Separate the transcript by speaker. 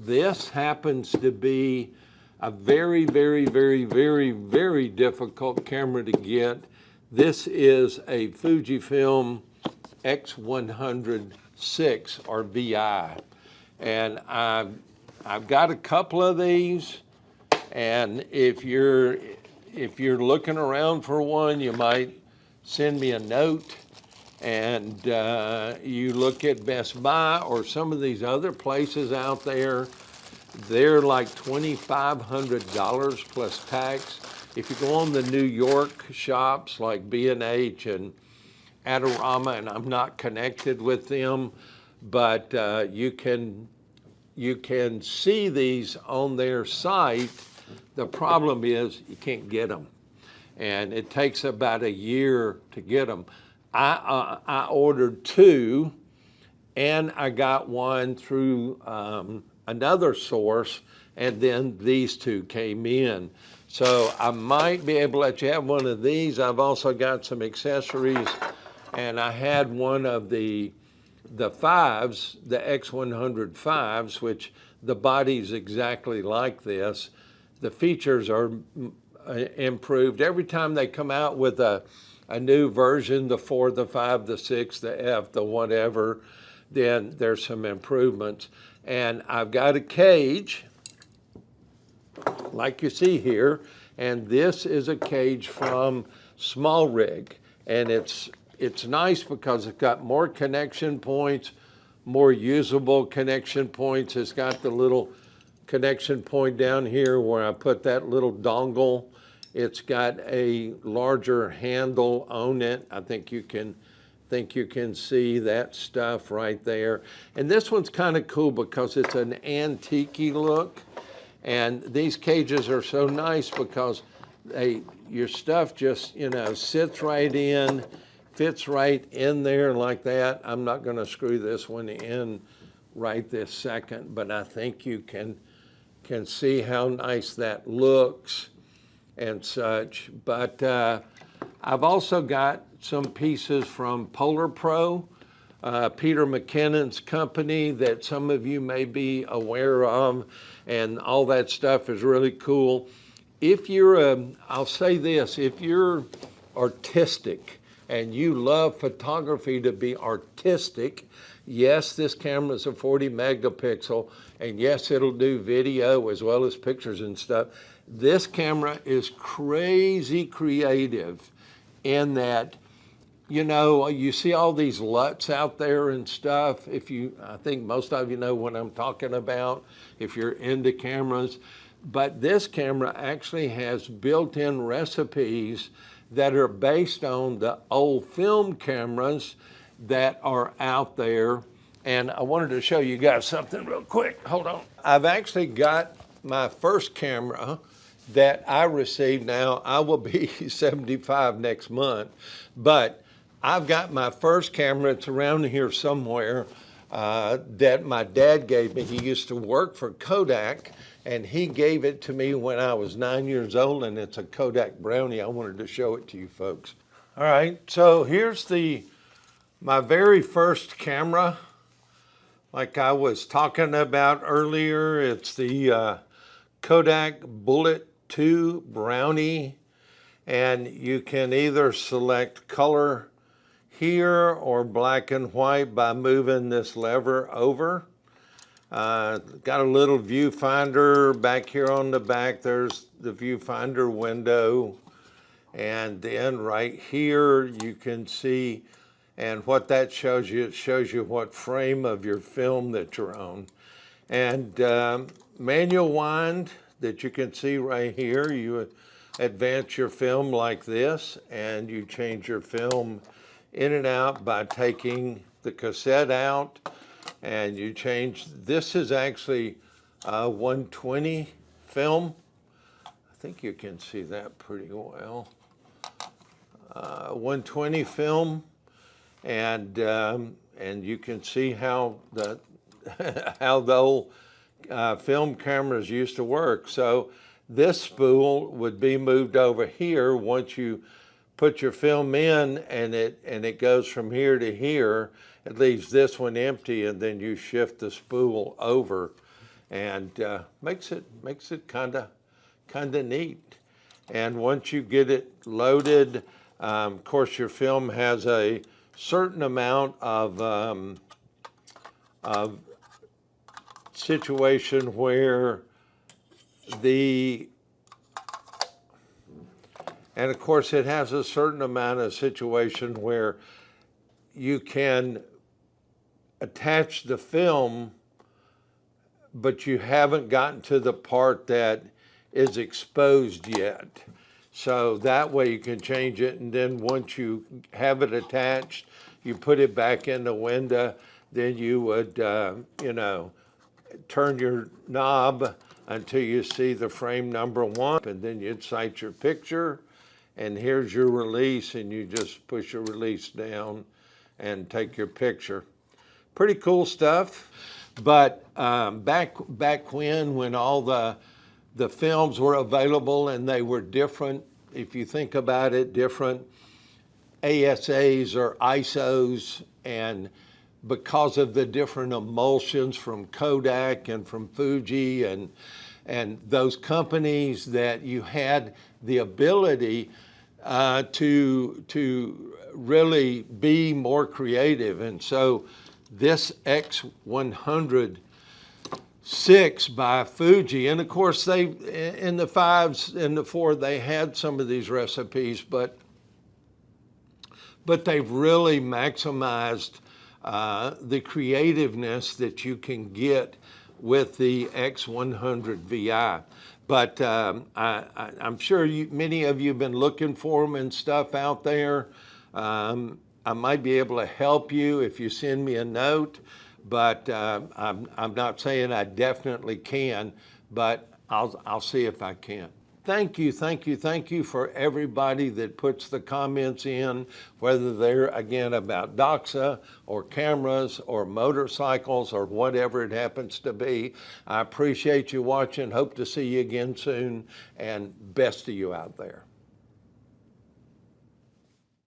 Speaker 1: This happens to be a very, very, very, very, very difficult camera to get. This is a Fujifilm X100vi or VI. And I've got a couple of these, and if you're looking around for one, you might send me a note, and you look at Best Buy or some of these other places out there. They're like $2,500 plus tax. If you go on the New York shops like B&H and Adorama, and I'm not connected with them, but you can see these on their site. The problem is you can't get them, and it takes about a year to get them. I ordered two, and I got one through another source, and then these two came in. So I might be able to let you have one of these. I've also got some accessories, and I had one of the fives, the X100 which the body's exactly like this. The features are improved. Every time they come out with a new version, the 4, the 5, the 6, the F, the whatever, then there's some improvements. And I've got a cage, like you see here, and this is a cage from Small Rig. And it's nice because it's got more connection points, more usable connection points. It's got the little connection point down here where I put that little dongle. It's got a larger handle on it. I think you can see that stuff right there. And this one's kind of cool because it's an antique-y look. And these cages are so nice because your stuff just, sits right in, fits right in there like that. I'm not going to screw this one in right this second, but I think you can see how nice that looks and such. But I've also got some pieces from Polar Pro, Peter McKinnon's company that some of you may be aware of, and all that stuff is really cool. If you're I'll say this, if you're artistic and you love photography to be artistic, yes, this camera is a 40 megapixel, and yes, it'll do video as well as pictures and stuff. This camera is crazy creative in that, you see all these LUTs out there and stuff. I think most of you know what I'm talking about if you're into cameras. But this camera actually has built-in recipes that are based on the old film cameras that are out there. And I wanted to show you guys something real quick. Hold on. I've actually got my first camera that I received. Now, I will be 75 next month, but I've got my first camera. It's around here somewhere that my dad gave me. He used to work for Kodak, and he gave it to me when I was 9 years old, and it's a Kodak Brownie. I wanted to show it to you folks. All right, so here's my very first camera. Like I was talking about earlier, it's the Kodak Bullet II Brownie, and you can either select color here or black and white by moving this lever over. Got a little viewfinder back here on the back. There's the viewfinder window, and then right here you can see, and what that shows you, it shows you what frame of your film that you're on. And manual wind that you can see right here. You advance your film like this, and you change your film in and out by taking the cassette out, and you change. This is actually 120 film. I think you can see that pretty well. 120 film, and you can see how the old film cameras used to work. So this spool would be moved over here once you put your film in, and it goes from here to here. It leaves this one empty, and then you shift the spool over. and makes it kind of neat. And once you get it loaded, of course, your film has a certain amount of situation where and of course it has a certain amount of situation where you can attach the film, but you haven't gotten to the part that is exposed yet. So that way you can change it, and then once you have it attached, you put it back in the window, then you would, turn your knob until you see the frame number 1, and then you'd sight your picture, and here's your release, and you just push your release down and take your picture. Pretty cool stuff. But back when all the films were available and they were different, if you think about it, different ASAs or ISOs, and because of the different emulsions from Kodak and from Fuji and those companies, that you had the ability to really be more creative. And so this X100 6 by Fuji, and of course they, in the 5s and the 4, they had some of these recipes, but they've really maximized the creativeness that you can get with the X100vi. But I'm sure many of you have been looking for them and stuff out there. I might be able to help you if you send me a note, but I'm not saying I definitely can, but I'll see if I can. Thank you for everybody that puts the comments in, whether they're, again, about Doxa or cameras or motorcycles or whatever it happens to be. I appreciate you watching. Hope to see you again soon, and best to you out there.